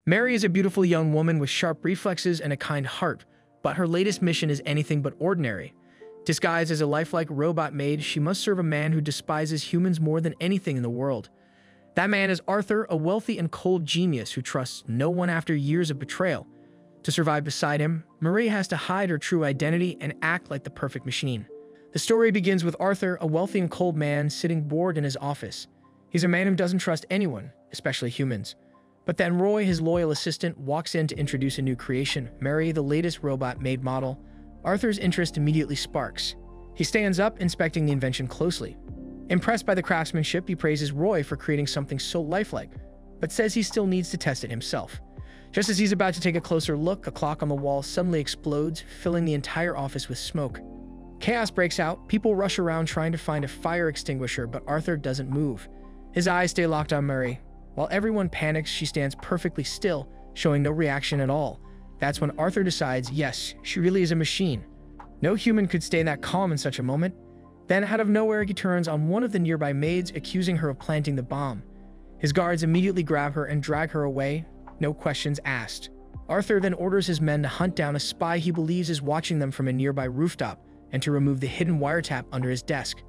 Mary is a beautiful young woman with sharp reflexes and a kind heart, but her latest mission is anything but ordinary. Disguised as a lifelike robot maid, she must serve a man who despises humans more than anything in the world. That man is Arthur, a wealthy and cold genius who trusts no one after years of betrayal. To survive beside him, Marie has to hide her true identity and act like the perfect machine. The story begins with Arthur, a wealthy and cold man, sitting bored in his office. He's a man who doesn't trust anyone, especially humans. But then Roy, his loyal assistant, walks in to introduce a new creation, Mary, the latest robot maid model. Arthur's interest immediately sparks. He stands up, inspecting the invention closely. Impressed by the craftsmanship, he praises Roy for creating something so lifelike, but says he still needs to test it himself. Just as he's about to take a closer look, a clock on the wall suddenly explodes, filling the entire office with smoke. Chaos breaks out, people rush around trying to find a fire extinguisher, but Arthur doesn't move. His eyes stay locked on Mary. While everyone panics, she stands perfectly still, showing no reaction at all. That's when Arthur decides, yes, she really is a machine. No human could stay that calm in such a moment. Then, out of nowhere, he turns on one of the nearby maids, accusing her of planting the bomb. His guards immediately grab her and drag her away, no questions asked. Arthur then orders his men to hunt down a spy he believes is watching them from a nearby rooftop and to remove the hidden wiretap under his desk.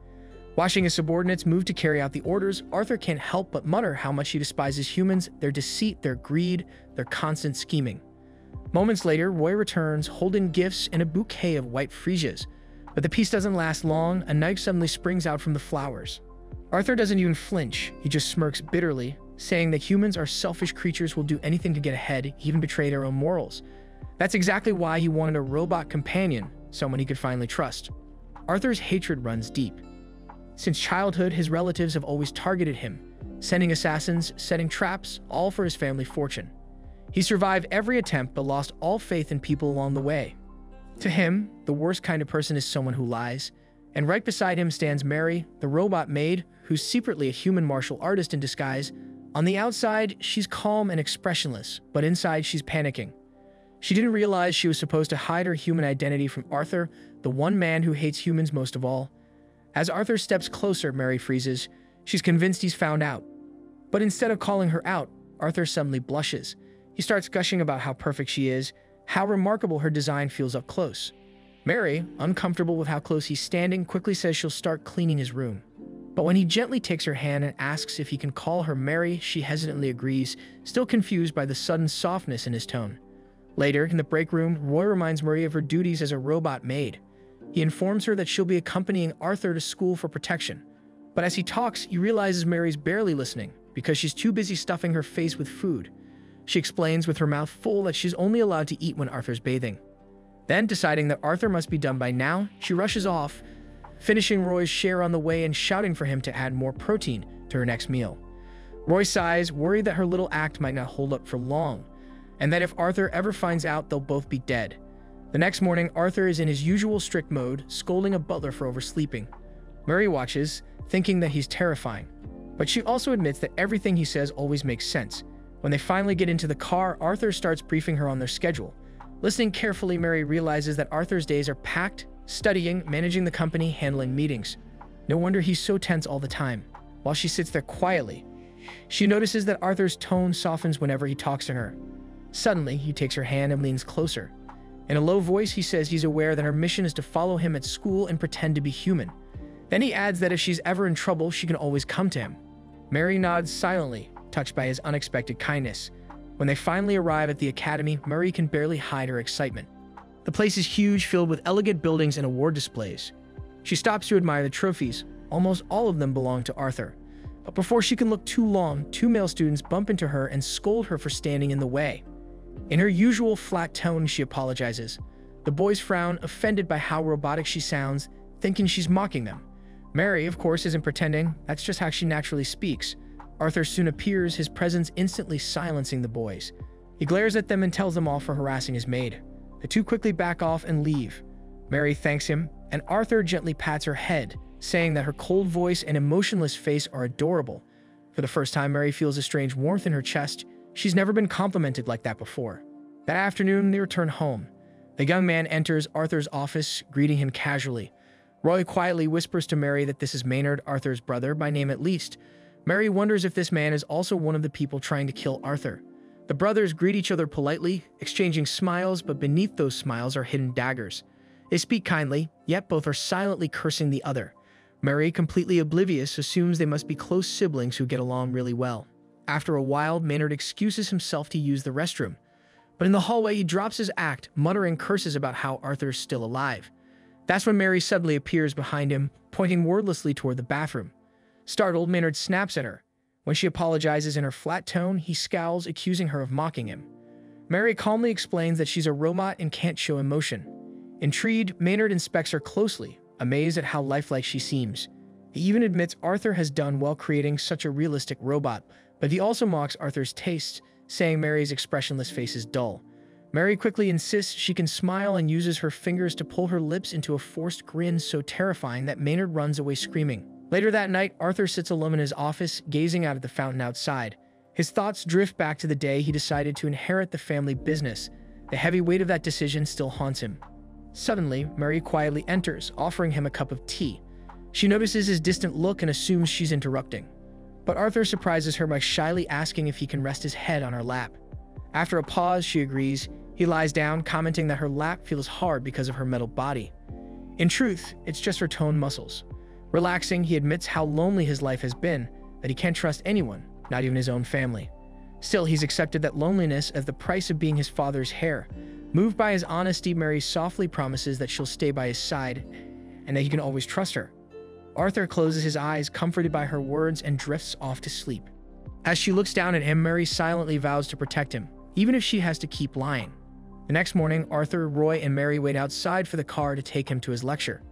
Watching his subordinates move to carry out the orders, Arthur can't help but mutter how much he despises humans, their deceit, their greed, their constant scheming. Moments later, Roy returns, holding gifts and a bouquet of white freesias. But the peace doesn't last long. A knife suddenly springs out from the flowers. Arthur doesn't even flinch. He just smirks bitterly, saying that humans are selfish creatures who will do anything to get ahead, even betray their own morals. That's exactly why he wanted a robot companion, someone he could finally trust. Arthur's hatred runs deep. Since childhood, his relatives have always targeted him, sending assassins, setting traps, all for his family fortune. He survived every attempt but lost all faith in people along the way. To him, the worst kind of person is someone who lies, and right beside him stands Mary, the robot maid, who's secretly a human martial artist in disguise. On the outside, she's calm and expressionless, but inside she's panicking. She didn't realize she was supposed to hide her human identity from Arthur, the one man who hates humans most of all. As Arthur steps closer, Mary freezes. She's convinced he's found out. But instead of calling her out, Arthur suddenly blushes. He starts gushing about how perfect she is, how remarkable her design feels up close. Mary, uncomfortable with how close he's standing, quickly says she'll start cleaning his room. But when he gently takes her hand and asks if he can call her Mary, she hesitantly agrees, still confused by the sudden softness in his tone. Later, in the break room, Roy reminds Marie of her duties as a robot maid. He informs her that she'll be accompanying Arthur to school for protection. But as he talks, he realizes Mary's barely listening because she's too busy stuffing her face with food. She explains with her mouth full that she's only allowed to eat when Arthur's bathing. Then, deciding that Arthur must be done by now, she rushes off, finishing Roy's share on the way and shouting for him to add more protein to her next meal. Roy sighs, worried that her little act might not hold up for long, and that if Arthur ever finds out, they'll both be dead. The next morning, Arthur is in his usual strict mode, scolding a butler for oversleeping. Mary watches, thinking that he's terrifying. But she also admits that everything he says always makes sense. When they finally get into the car, Arthur starts briefing her on their schedule. Listening carefully, Mary realizes that Arthur's days are packed, studying, managing the company, handling meetings. No wonder he's so tense all the time. While she sits there quietly, she notices that Arthur's tone softens whenever he talks to her. Suddenly, he takes her hand and leans closer. In a low voice, he says he's aware that her mission is to follow him at school and pretend to be human. Then he adds that if she's ever in trouble, she can always come to him. Mary nods silently, touched by his unexpected kindness. When they finally arrive at the academy, Mary can barely hide her excitement. The place is huge, filled with elegant buildings and award displays. She stops to admire the trophies. Almost all of them belong to Arthur. But before she can look too long, two male students bump into her and scold her for standing in the way. In her usual flat tone, she apologizes. The boys frown, offended by how robotic she sounds, thinking she's mocking them. Mary, of course, isn't pretending. That's just how she naturally speaks. Arthur soon appears, his presence instantly silencing the boys. He glares at them and tells them off for harassing his maid. The two quickly back off and leave. Mary thanks him, and Arthur gently pats her head, saying that her cold voice and emotionless face are adorable. For the first time, Mary feels a strange warmth in her chest. She's never been complimented like that before. That afternoon, they return home. The young man enters Arthur's office, greeting him casually. Roy quietly whispers to Mary that this is Maynard, Arthur's brother, by name at least. Mary wonders if this man is also one of the people trying to kill Arthur. The brothers greet each other politely, exchanging smiles, but beneath those smiles are hidden daggers. They speak kindly, yet both are silently cursing the other. Mary, completely oblivious, assumes they must be close siblings who get along really well. After a while, Maynard excuses himself to use the restroom. But in the hallway, he drops his act, muttering curses about how Arthur's still alive. That's when Mary suddenly appears behind him, pointing wordlessly toward the bathroom. Startled, Maynard snaps at her. When she apologizes in her flat tone, he scowls, accusing her of mocking him. Mary calmly explains that she's a robot and can't show emotion. Intrigued, Maynard inspects her closely, amazed at how lifelike she seems. He even admits Arthur has done well creating such a realistic robot, but he also mocks Arthur's tastes, saying Mary's expressionless face is dull. Mary quickly insists she can smile and uses her fingers to pull her lips into a forced grin so terrifying that Maynard runs away screaming. Later that night, Arthur sits alone in his office, gazing out at the fountain outside. His thoughts drift back to the day he decided to inherit the family business. The heavy weight of that decision still haunts him. Suddenly, Mary quietly enters, offering him a cup of tea. She notices his distant look and assumes she's interrupting. But Arthur surprises her by shyly asking if he can rest his head on her lap. After a pause, she agrees. He lies down, commenting that her lap feels hard because of her metal body. In truth, it's just her toned muscles. Relaxing, he admits how lonely his life has been, that he can't trust anyone, not even his own family. Still, he's accepted that loneliness as the price of being his father's heir. Moved by his honesty, Mary softly promises that she'll stay by his side and that he can always trust her. Arthur closes his eyes, comforted by her words, and drifts off to sleep. As she looks down at him, Mary silently vows to protect him, even if she has to keep lying. The next morning, Arthur, Roy, and Mary wait outside for the car to take him to his lecture.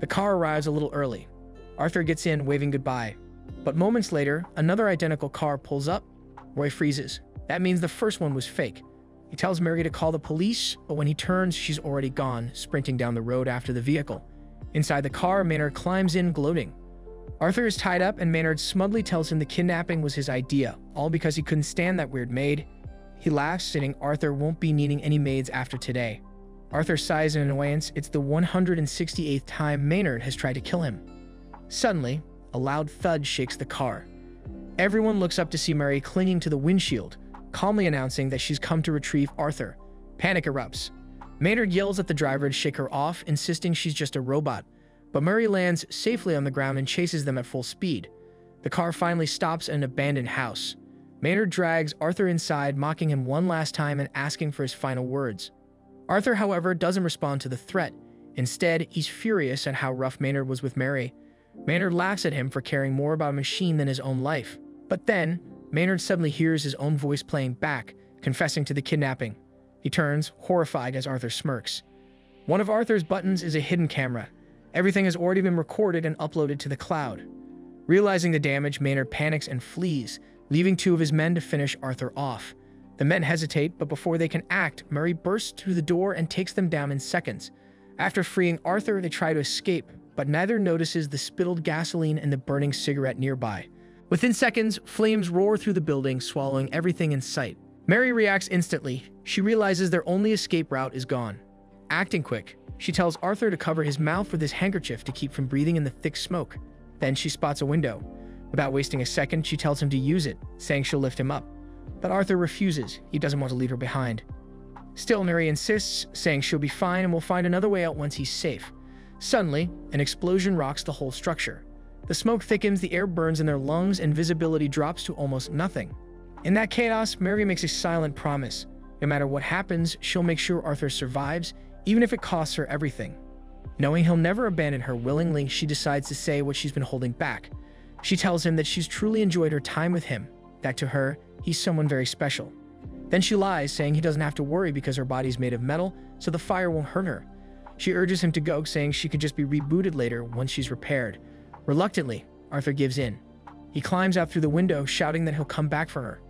The car arrives a little early. Arthur gets in, waving goodbye. But moments later, another identical car pulls up. Roy freezes. That means the first one was fake. He tells Mary to call the police, but when he turns, she's already gone, sprinting down the road after the vehicle. Inside the car, Maynard climbs in, gloating. Arthur is tied up, and Maynard smugly tells him the kidnapping was his idea, all because he couldn't stand that weird maid. He laughs, saying Arthur won't be needing any maids after today. Arthur sighs in annoyance. It's the 168th time Maynard has tried to kill him. Suddenly, a loud thud shakes the car. Everyone looks up to see Mary clinging to the windshield, calmly announcing that she's come to retrieve Arthur. Panic erupts. Maynard yells at the driver to shake her off, insisting she's just a robot. But Mary lands safely on the ground and chases them at full speed. The car finally stops at an abandoned house. Maynard drags Arthur inside, mocking him one last time and asking for his final words. Arthur, however, doesn't respond to the threat. Instead, he's furious at how rough Maynard was with Mary. Maynard laughs at him for caring more about a machine than his own life. But then, Maynard suddenly hears his own voice playing back, confessing to the kidnapping. He turns, horrified as Arthur smirks. One of Arthur's buttons is a hidden camera. Everything has already been recorded and uploaded to the cloud. Realizing the damage, Maynard panics and flees, leaving two of his men to finish Arthur off. The men hesitate, but before they can act, Murray bursts through the door and takes them down in seconds. After freeing Arthur, they try to escape, but neither notices the spilled gasoline and the burning cigarette nearby. Within seconds, flames roar through the building, swallowing everything in sight. Mary reacts instantly. She realizes their only escape route is gone. Acting quick, she tells Arthur to cover his mouth with his handkerchief to keep from breathing in the thick smoke. Then she spots a window. Without wasting a second, she tells him to use it, saying she'll lift him up. But Arthur refuses. He doesn't want to leave her behind. Still, Mary insists, saying she'll be fine and will find another way out once he's safe. Suddenly, an explosion rocks the whole structure. The smoke thickens, the air burns in their lungs, and visibility drops to almost nothing. In that chaos, Mary makes a silent promise. No matter what happens, she'll make sure Arthur survives, even if it costs her everything. Knowing he'll never abandon her willingly, she decides to say what she's been holding back. She tells him that she's truly enjoyed her time with him, that to her, he's someone very special. Then she lies, saying he doesn't have to worry because her body's made of metal, so the fire won't hurt her. She urges him to go, saying she could just be rebooted later once she's repaired. Reluctantly, Arthur gives in. He climbs out through the window, shouting that he'll come back for her.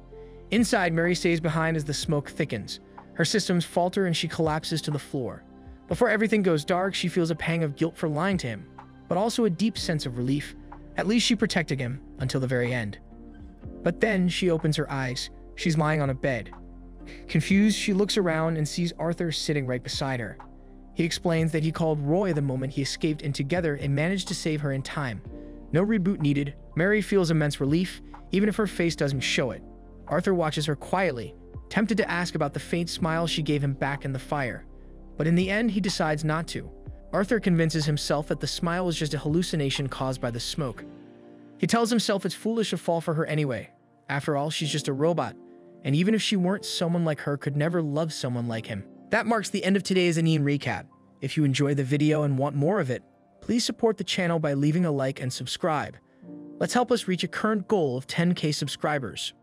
Inside, Mary stays behind as the smoke thickens. Her systems falter and she collapses to the floor. Before everything goes dark, she feels a pang of guilt for lying to him, but also a deep sense of relief. At least she protected him until the very end. But then she opens her eyes. She's lying on a bed. Confused, she looks around and sees Arthur sitting right beside her. He explains that he called Roy the moment he escaped, and together and managed to save her in time. No reboot needed. Mary feels immense relief, even if her face doesn't show it. Arthur watches her quietly, tempted to ask about the faint smile she gave him back in the fire. But in the end, he decides not to. Arthur convinces himself that the smile was just a hallucination caused by the smoke. He tells himself it's foolish to fall for her anyway. After all, she's just a robot. And even if she weren't, someone like her could never love someone like him. That marks the end of today's animerecap. If you enjoyed the video and want more of it, please support the channel by leaving a like and subscribe. Let's help us reach a current goal of 10K subscribers.